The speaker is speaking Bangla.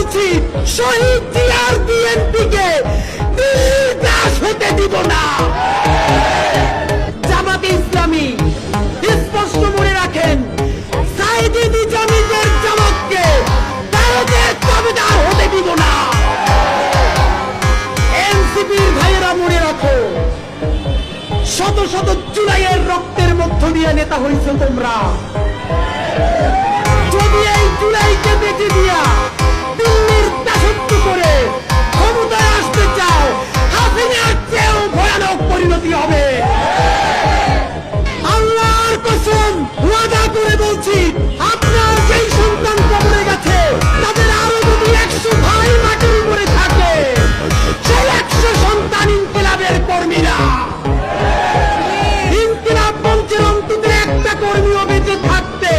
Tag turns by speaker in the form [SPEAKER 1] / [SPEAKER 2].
[SPEAKER 1] বলছি, শহীদ জিয়ার বিএনপিকে দিল্লির দাস হতে দিব না। জামাতে ইসলামী স্পষ্ট মনে রাখেন, সাইদি নিজামীদের জামাতকে ভারতের দাবিদার হতে দিব না। এনসিপির ভাইয়েরা মনে রাখো, শত শত জুলাইয়ের রক্তের মধ্য দিয়ে নেতা হয়েছ তোমরা। যদি এই জুলাইকে বেঁচে দিয়া দিল্লির দাসত্ব করে ক্ষমতায় আসতে চাও, হাসিনার চেয়েও ভয়ানক পরিণতি হবে। আল্লাহর কসম ওয়াদা করে বলছি, আপনার যেই সন্তান কবরে গেছে, তাদের আরো যদি 100 ভাই মাটির উপরে থাকে, সেই 100 সন্তান ইনকিলাবের কর্মীরা। ইনকিলাব মঞ্চের অন্তত একটা কর্মীও বেঁচে থাকতে